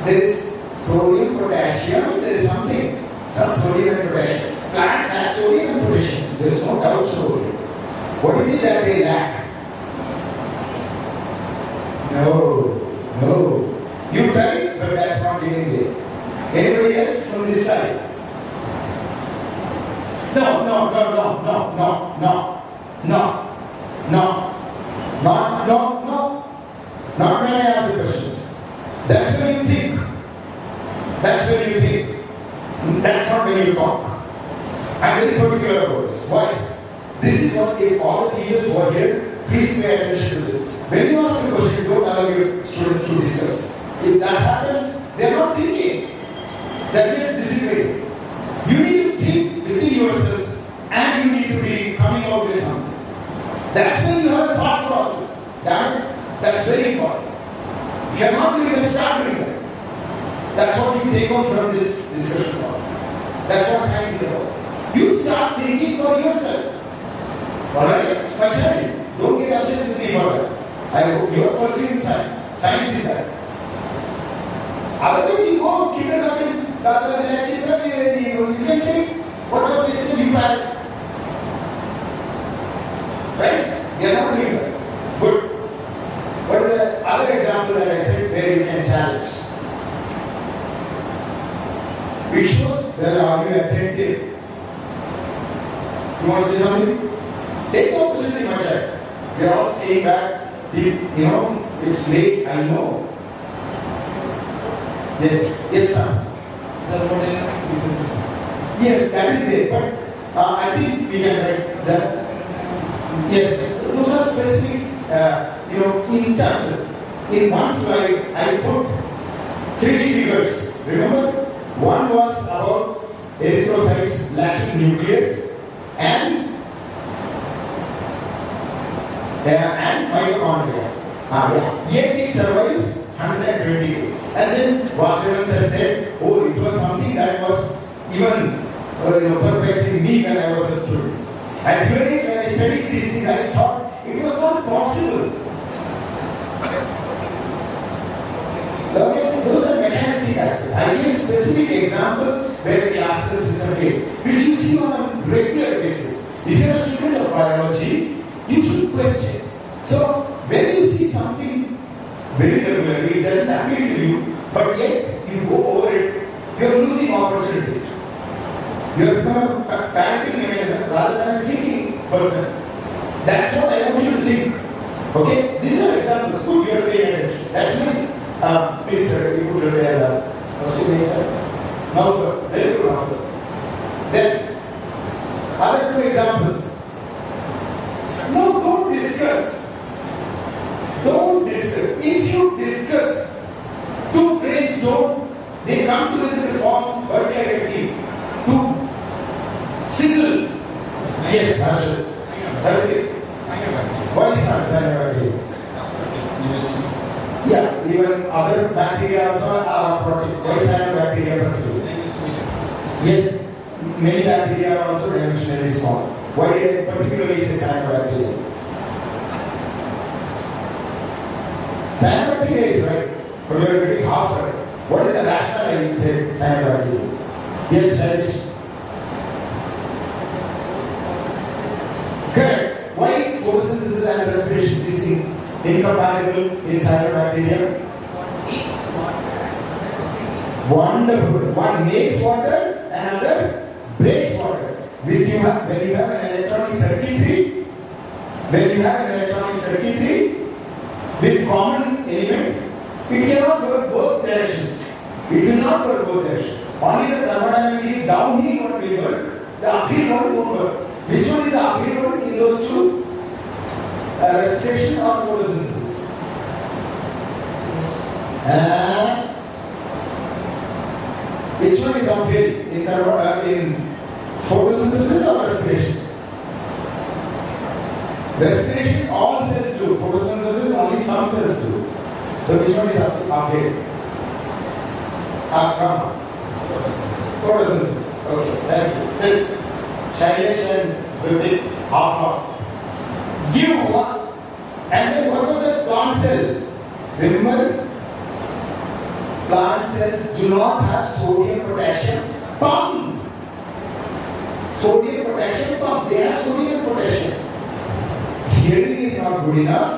There is sodium, potassium, there is something. Some sodium and potassium. Plants have sodium and potassium. There is no doubt about it. What is it that they lack? No. You tried, but that's not getting there. Anybody else from this side? No. Not when I ask the questions. That's when you think. That's not when you talk. I'm very particular about this. Why? This is what if all teachers who are here, please pay attention to this. When you ask a question, don't allow your students to discuss. If that happens, they are not thinking. They are just dissipating. You need to think within yourselves and you need to be coming out with something. That's when you have a thought process. That's very important. If you are not doing that, start doing that. That's what you take on from this discussion. That's what science is about. You start thinking for yourself. Alright? So I tell you, don't get upset with me for that. You are pursuing science. Science is that. Otherwise, you go kindergarten, you can say, whatever they say, you have. Right? You are not doing that. Good. What is the other example that I said where you can challenge? It shows whether are you attentive. You want to say something? Take the opportunity, my child. We are all staying back. It's late, I know. Yes, sir. Yes, that is it. But I think we can write that. Yes, those are specific, instances. In one slide, I put 3D figures. Remember, one was about erythrocytes lacking nucleus and mitochondria. Yet it survives 120 days. And then Vasudevan said, oh, it was something that was even perplexing me when I was a student. At your age, when I studied these things, I thought it was not possible. Okay, those are mechanistic aspects. I give specific examples where the classical system fails, which you see on a regular basis. If you are a student of biology, you should question. So, when you see something very regularly, it doesn't appeal to you, but yet you go over it, you are losing opportunities. You have become a panicking mechanism rather than a thinking person. That's what I want you to think. Okay? These are examples. Good, you are paying attention. That's nice. Please, sir, you could prepare what's your name, sir? Now, sir. Very good, now, sir. Then, other two examples. No, don't discuss. Don't discuss. If you discuss, two brains don't, they come together to form, work like a team. To signal. Yes, Harshad. What is cyanobacteria? Yeah, even other bacteria also are proteins. Why cyanobacteria particularly? Yes, many bacteria are also dimensionally small. Why did I particularly say cyanobacteria? Cyanobacteria is right, but you are getting half right. What is the rationale I said cyanobacteria? Yes, Shailesh. Correct. Why photosynthesis and respiration is incompatible in cyanobacteria? Wonderful. One makes water, another breaks water. When you have an electronic circuitry, with common element, it cannot work both directions. It will not work both directions. Only the thermodynamically downhill one will work, the uphill one won't work. Which one is the uphill one in those two? Respiration or photosynthesis? Which one is uphill in photosynthesis or respiration? Respiration, all cells do. Photosynthesis, only some cells do. So which one is uphill? Photosynthesis. Okay, thank you. Sit. Shailesh and Vivek, half. Give one. And then what was that plant cell? Remember, plant cells do not have sodium potassium pump. Sodium potassium pump. They have sodium potassium. Hearing is not good enough.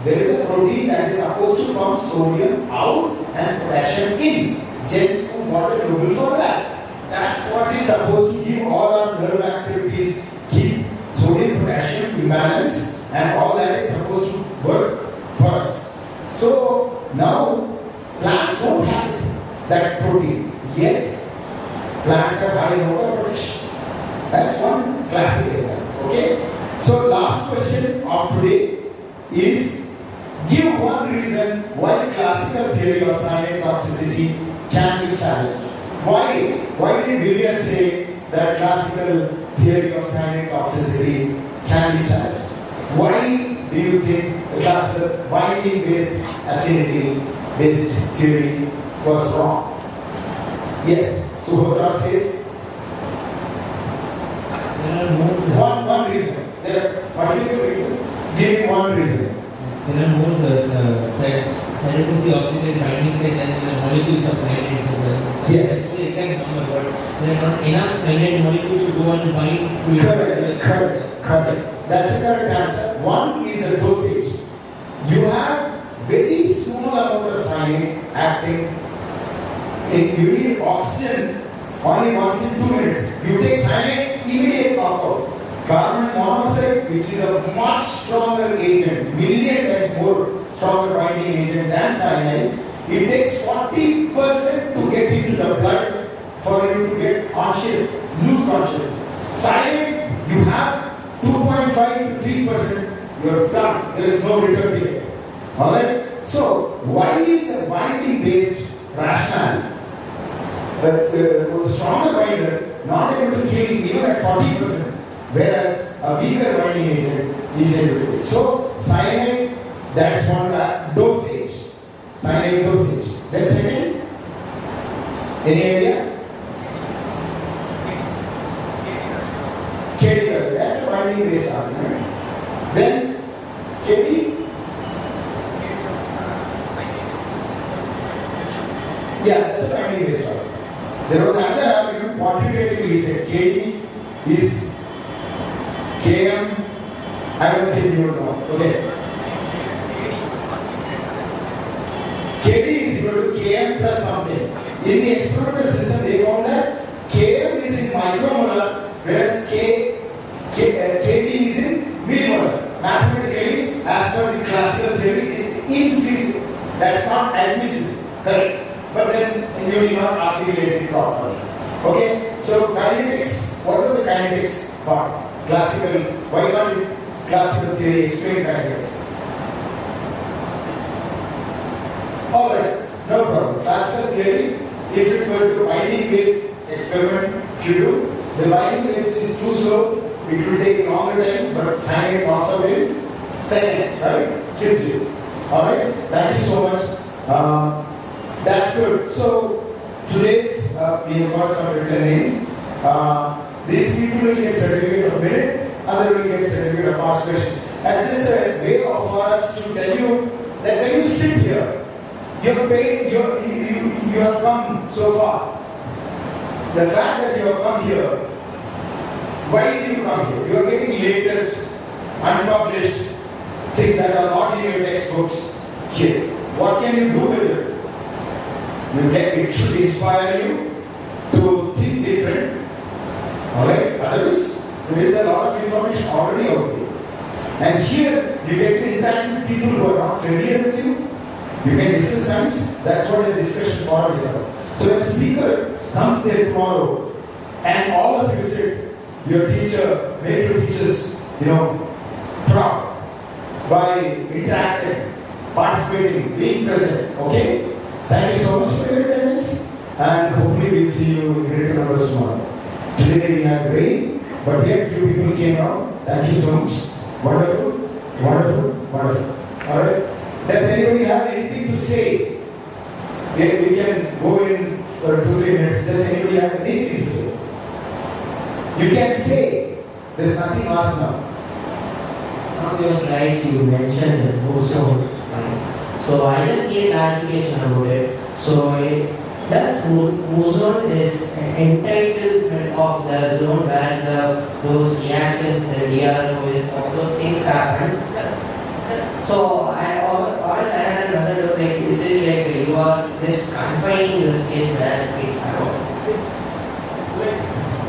There is a protein that is supposed to pump sodium out and potassium in. James Cook got a Nobel for that. That's what is supposed to give all our nerve activities, keep sodium potassium imbalance, and all that is supposed to work for us. So now plants don't have that protein, yet plants have high water potassium. That's one classic example. Okay? So last question of today is, give one reason why classical theory of cyanide toxicity can be challenged. Why did William say that classical theory of cyanide toxicity can be challenged? Why do you think the classical binding-based affinity-based theory was wrong? Yes, Suhotra says one reason. There are multiple reasons. Give me one reason. There are more cyanide oxidase binding site and molecules of cyanide. Yes. The exact number, but there are not enough cyanide molecules to go and bind to it. Correct. That's the correct answer. One is the dosage. You have very small amount of cyanide acting. You need oxygen only once in 2 minutes. You take cyanide, immediate knockout. Carbon monoxide, which is a much stronger agent, million times more stronger binding agent than cyanide, it takes 40% to get into the blood for you to get conscious, lose consciousness. Cyanide, you have 2.5 to 3%, your blood, there is no return ticket. Alright? So, why is a binding based rationale? The stronger binder not able to kill even at 40%. Whereas a weaker binding agent is able to do it. So, cyanide, that's one dosage. Cyanide dosage. Then second, any idea? Chemical, that's a binding based argument. Then, Yeah, that's a primary based argument. There was another argument, quantitatively he said KD is Km, I don't think you know. Okay. KD is equal to Km plus something. In the experimental system, they found that Km is in micromolar, whereas KD is in millimolar. Mathematically, as per the classical theory, is infeasible. That's not admissible. Correct. But then you did not articulate it properly. Okay? So kinetics, what was the kinetics part? Classical, why not in classical theory explain kinetics? Alright, no problem. Classical theory, if it were to binding based experiment, if you do, the binding based is too slow, it will take longer time, but signing it also in seconds, right? Kills you. Alright, thank you so much. That's good. So, today's, we have got some written names. These people will get certificate of merit, other will get certificate of participation. As just a way of us to tell you that when you sit here, you're paid, you have come so far. The fact that you have come here, why did you come here? You are getting latest, unpublished things that are not in your textbooks here. What can you do with it? It should inspire you to think different. Alright? Otherwise, there is a lot of information already out there. And here, you get to interact with people who are not familiar with you. You can discuss science. That's what the discussion forum is about. So when a speaker comes there tomorrow, and all of you sit, your teacher, make your teachers, proud by interacting, participating, being present. Okay? Thank you so much for your attendance, and hopefully we'll see you in greater numbers tomorrow. Today we had rain, but yet few people came around. Thank you so much. Wonderful, wonderful, wonderful. Alright? Does anybody have anything to say? Yeah, we can go in for 2-3 minutes. Does anybody have anything to say? You can say. There's nothing last now. One of your slides you mentioned ozone. So I just need clarification about it. So does ozone is entitlement of the zone where those reactions, the DROs, all those things happen? So I always had another look like, is it like you are just confining the space where it happens?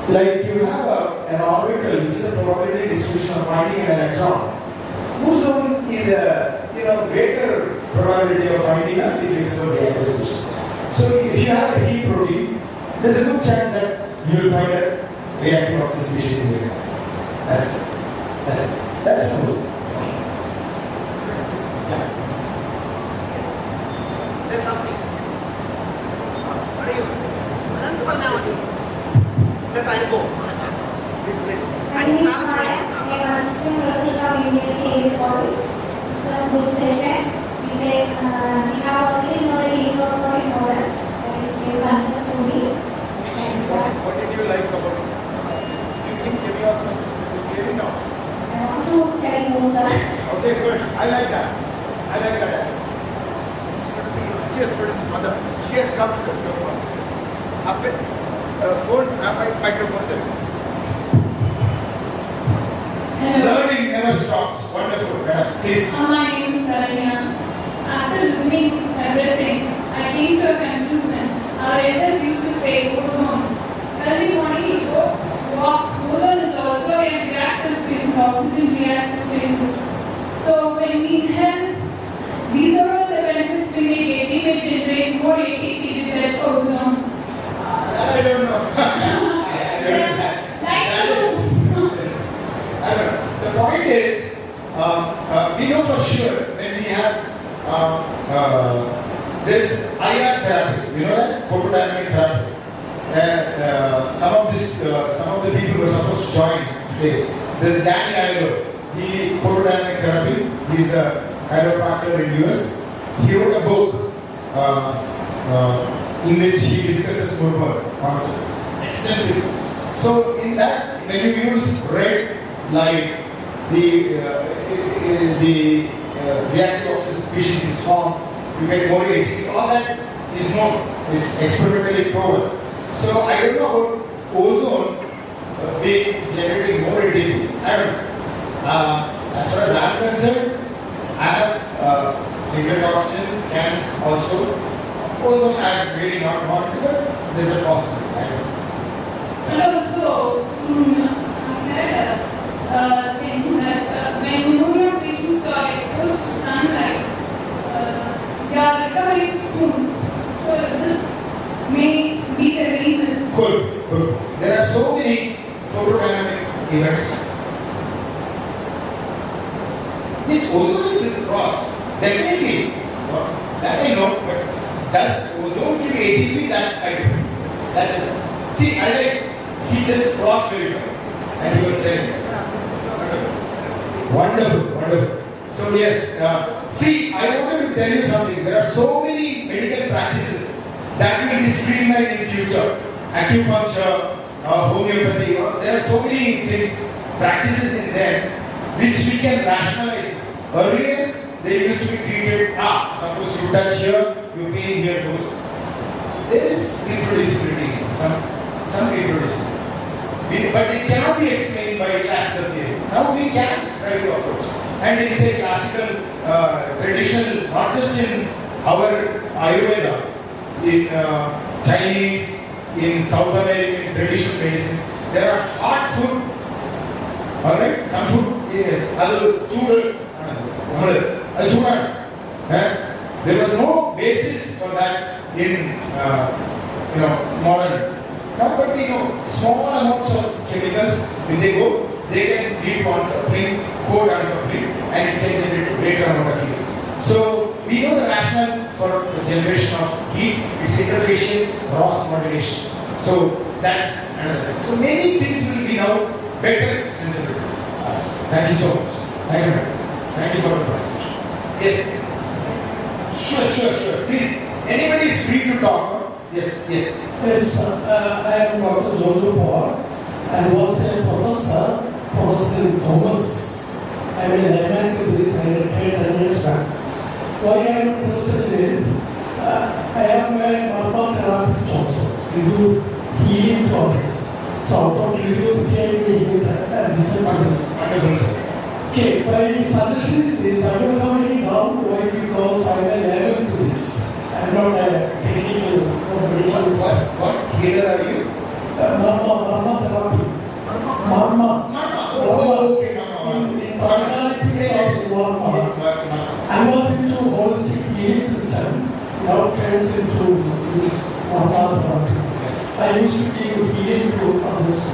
Like you have an orbital, which is a probability distribution of finding an electron. Ozone is a greater probability of finding a diffusible reactor species. So if you have a heat protein, there's a good chance that you will find a reactive oxygen species in the air. That's ozone. There's something. What are you? Let I go. My name is Maya. I am assistant professor from UNIC College. This was a good session. We have already know the electroscopic model. That is new concept to me. What did you like about it? Do you think chemiosmosis is clear now? I want to study more, sir. Okay, good. I like that. She's a student's mother. She has come so far. Phone, microphone there. Hello. Learning never stops. Wonderful. Please. My name is Saranya. After looking everything, I came to a conclusion. Our elders used to say ozone. Early morning, ozone is also a reactive species, oxygen reactive species. So when we inhale, these are all the benefits we get. We will generate more ATP with that ozone. I don't know. The point is, we know for sure when we have there is IR therapy. You know that photodynamic therapy. Some of the people who are supposed to join today. There's Danny Aiello. He photodynamic therapy. He's a chiropractor in US. He wrote a book in which he discusses Murmur concept extensively. So in that, when you use red light, the reactive oxygen species is formed, you get more ATP. All that is known. It's experimentally proven. So I don't know about ozone being generating more ATP. I don't know. As far as I'm concerned, I have cigarette oxygen can also. Ozone I have really not wanted, but there's a possibility. I don't know. And also, I heard a thing that when pneumonia patients are exposed to sunlight, they are recovering soon. So this may be the reason. Good. There are so many photodynamic events. This ozone is in the cross. Definitely. That I know, but does ozone give ATP? That I don't know. That is. See, I like, he just cross-verified and he was telling me. Wonderful. So yes, see, I wanted to tell you something. There are so many medical practices that will be streamlined in future. Acupuncture, homeopathy, there are so many things, practices in there which we can rationalize. Earlier, they used to be treated, suppose you touch here, you pain here goes. There is reproducibility, some reproducibility. But it cannot be explained by classical theory. Now we can try to approach. And it is a classical traditional, not just in our Ayurveda, in Chinese, in South American traditional medicine, there are hard food, alright? Some food, there was no basis for that in modern. Now, but we know small amounts of chemicals, when they go, they can lead to uncoupling, code uncoupling, and it can generate greater amount of heat. So we know the rationale for the generation of heat, it's interfacial Ross modulation. So that's another thing. So many things will be now better sensible to us. Thank you so much. Thank you for the presentation. Yes. Sure. Please. Anybody is free to talk. Yes. Yes, I am Dr. Venugopal. I was a professor in Thomas. I am a layman to this and retired administrator. Why I am interested in I am a normal therapist also. We do healing projects. So out of curiosity, I will disappointments. Okay, my suggestion is this: I don't have any doubt why, because I am a layman to this. I am not a technical or medical person. What healer are you? Marma therapy. Marma. Okay, I was into holistic healing system, now turned into this Marma therapy. I used to give healing to others.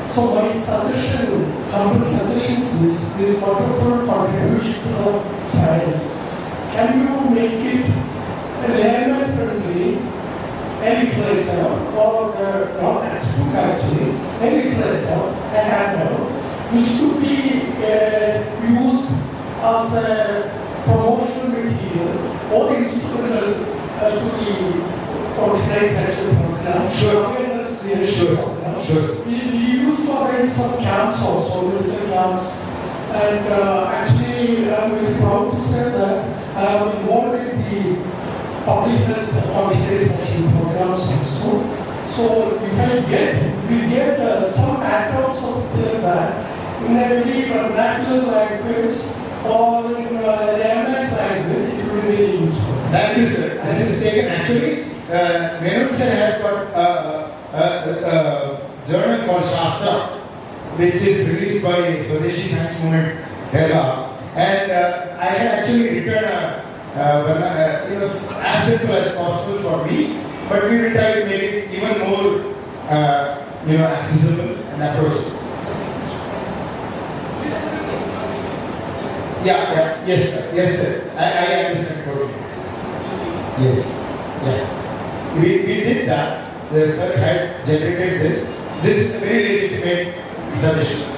So my suggestion, humble suggestion is this wonderful contribution to the science. Can you make it layman friendly, a literature, or not textbook actually, a literature, a handout, which should be used as a promotional material or instrumental to the organization program. Sure. We used to arrange some camps also, medical camps, and actually I'm very proud to say that I am involved in the public health organization programs also. So if we get some atoms of that in a very vernacular language or in layman's language, it will be very useful. Thank you, sir. This is taken actually. Venugopal sir has got a journal called Shastra, which is released by Swadeshi Science Movement, Kerala, and I had actually written it was as simple as possible for me, but we will try to make it even more accessible and approachable. Yes sir. I understand totally. Yes. We did that. The sir had generated this. This is a very legitimate suggestion.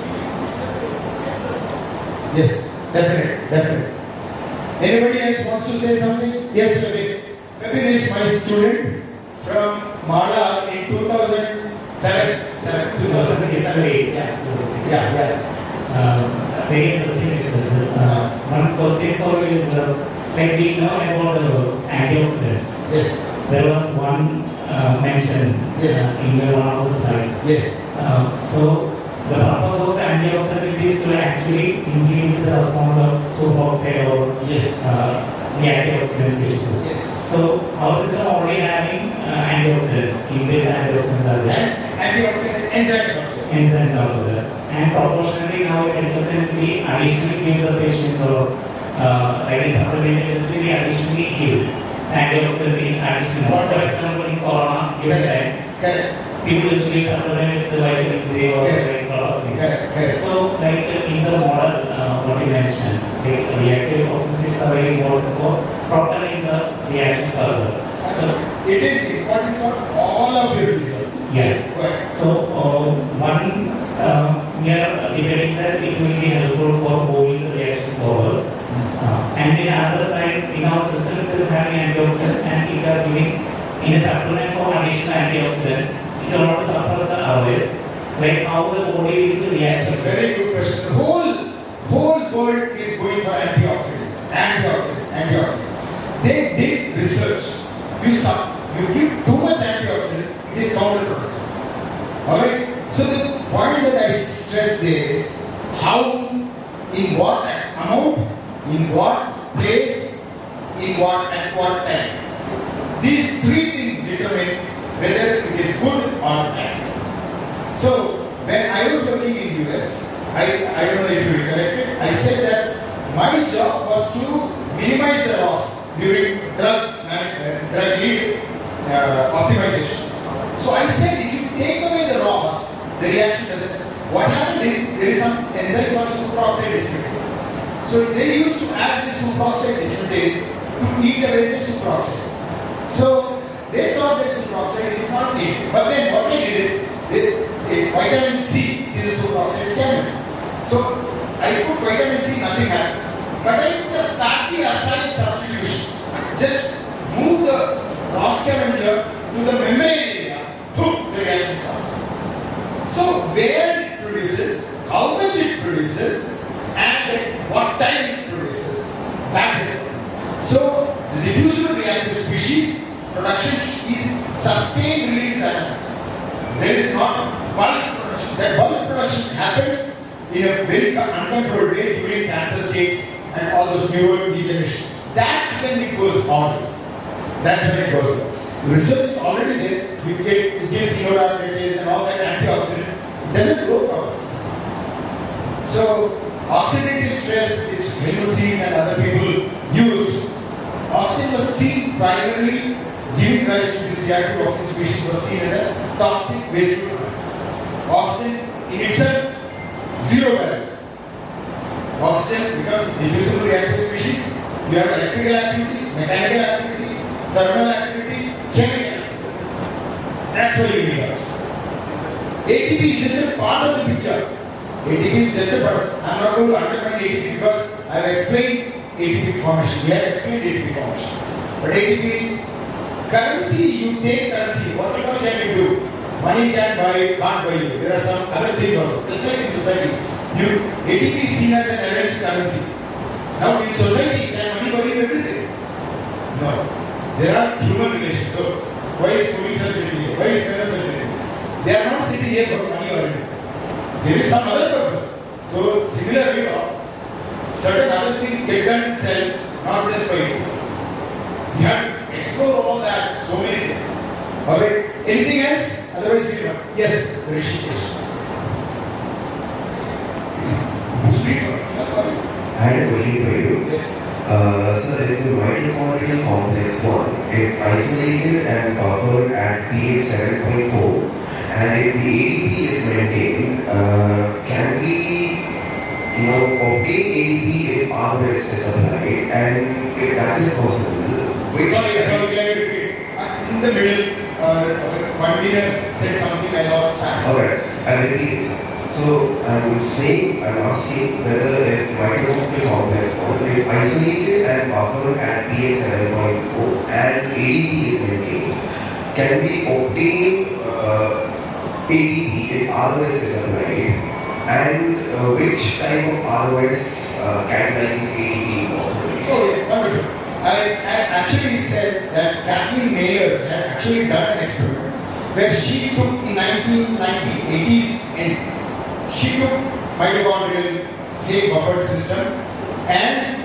Yes, definitely. Anybody else wants to say something? Yes, Febin. Febin is my student from Mala in 2007. Yeah. Very interesting lectures. One question for you is like we know about antioxidants. Yes. There was one mention in one of the slides. Yes. So the purpose of antioxidant is to actually inhibit the response of superoxide or the antioxidant species. Yes. So our system already having antioxidants. Inbuilt antioxidants are there. Antioxidant enzymes also. Enzymes also there. And proportionally now medical science we additionally give the patients or like in supplementary industry we additionally give antioxidant in addition. For example in corona during time people used to give supplement with vitamin C or like a lot of things. So like in the model what you mentioned, the reactive oxygens are very important for propelling the reaction further. So it is important for all of your research. Yes. So one we are debating that it will be helpful for moving the reaction forward. And the other side, in our system, it is having antioxidant, and if you are giving in a supplement for additional antioxidant, it will not suppress the others. Like how the body will react. Very good question. Whole world is going for antioxidants. They did research. You give too much antioxidant, it is counterproductive. Alright? So the point that I stress there is how, in what amount, in what place, at what time. These three things determine whether it is good or bad. So when I was working in US, I don't know if you recollect it, I said that my job was to minimize the loss during drug lead optimization. So I said if you take away the loss, the reaction doesn't. What happened is there is some enzyme called superoxide dismutase. So they used to add this superoxide dismutase to eat away the superoxide. So they thought that superoxide is not needed. But then what they did is they say vitamin C is a superoxide scavenger. So I put vitamin C, nothing happens. But I put a fatty acid substitution. Just move the raw scavenger to the membrane area, boom, the reaction starts. So where it produces, how much it produces, and at what time it produces, that is it. So the diffusion reactive species production is sustained release dynamics. There is not bulk production. That bulk production happens in a very uncontrolled way during cancer states and all those neurodegeneration. That's when it goes on. That's when it goes on. The research is already there. It gives neurotransmitters and all that antioxidant. It doesn't go properly. So oxidative stress is Venugopal and other people used. Oxygen was seen primarily giving rise to this reactive oxygen species was seen as a toxic waste product. Oxygen in itself, zero value. Oxygen becomes diffusible reactive species. You have electrical activity, mechanical activity, thermal activity, chemical activity. That's what you need us. ATP is just a part of the picture. ATP is just a part. I'm not going to undermine ATP because I have explained ATP formation. We have explained ATP formation. But ATP, currency, you take currency. What can you do? Money can't buy you. There are some other things also. Just like in society. ATP is seen as an arranged currency. Now in society, can money buy you everything? No. There are human relations. So why is police sitting here? Why is parents sitting here? They are not sitting here for money or anything. There is some other purpose. So similarly, certain other things get done self, not just for you. You have to explore all that, so many things. Alright, anything else? Otherwise, we know. Yes, the Rishikesh. I had a question for you. Yes. Sir, if the mitochondrial complex 1 is isolated and buffered at pH 7.4, and if the ADP is maintained, can we obtain ADP if ROS is applied? And if that is possible, which... Sorry, can I repeat? In the middle, one leader said something I lost track. Alright, I'll repeat it. So I'm asking whether if mitochondrial complex 1 is isolated and buffered at pH 7.4 and ADP is maintained, can we obtain ADP if ROS is applied, and which type of ROS catalyzes ADP possibly? Oh yeah, wonderful. I actually said that Kathleen Mayer had actually done an experiment where she took in 1980s and she took mitochondrial same buffered system and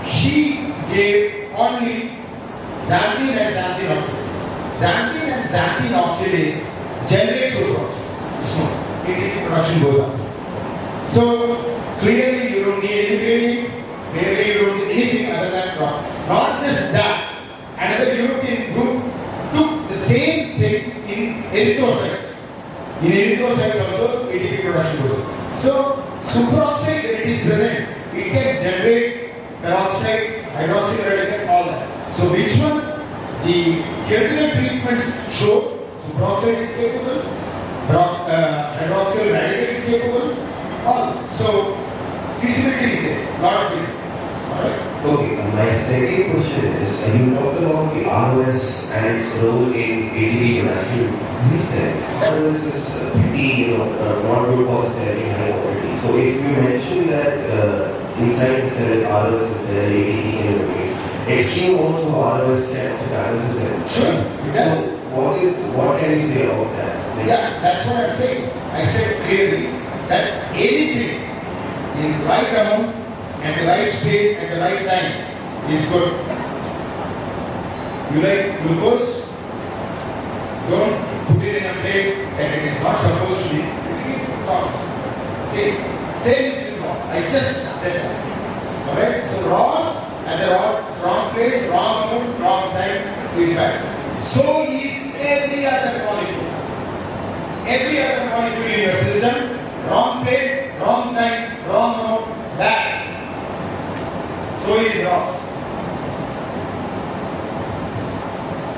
she gave only xanthine and xanthine oxidase. Xanthine and xanthine oxidase generate superoxide. So ATP production goes up. So clearly you don't need any gradient, clearly you don't need anything other than cross. Not just that, another European group took the same thing in erythrocytes. In erythrocytes also ATP production goes up. So superoxide when it is present, it can generate peroxide, hydroxy radical, all that. So which one? The theoretical treatments show superoxide is capable, hydroxyl radical is capable, all. So feasibility is there, lot of feasibility. Alright? Okay, my second question is, you talked about the ROS and its role in ATP production. You said ROS is pretty, not good for the cell in high quality. So if you mention that inside the cell, ROS is there, ATP can elevate, extreme amounts of ROS can also damage the cell. Sure, yes. So what can you say about that? Yeah, that's what I'm saying. I said clearly that anything in the right amount, at the right space, at the right time is good. You like glucose, don't put it in a place that it is not supposed to be. It will be toxic. Same is with ROS. I just said that. Alright? So ROS at the wrong place, wrong amount, wrong time is bad. So is every other molecule. Every other molecule in your system, wrong place, wrong time, wrong amount, bad. So is ROS.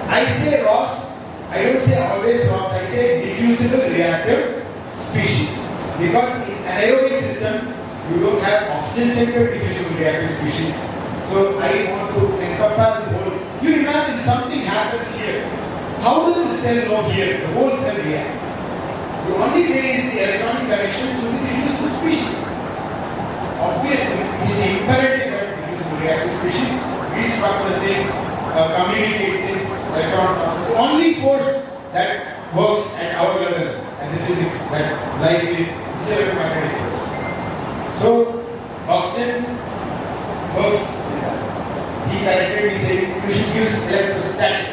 I say ROS, I don't say always ROS, I say diffusible reactive species. Because in anaerobic system, you don't have oxygen-centered diffusible reactive species. So I want to encompass the whole. You imagine something happens here. How does the cell know here? The whole cell react. The only way is the electronic connection to the diffusible species. Obviously, it is imperative that diffusible reactive species restructure things, communicate things, electron transfer. The only force that works at our level and the physics that life is electromagnetic force. So, oxygen works. He corrected me saying you should use electrostatic.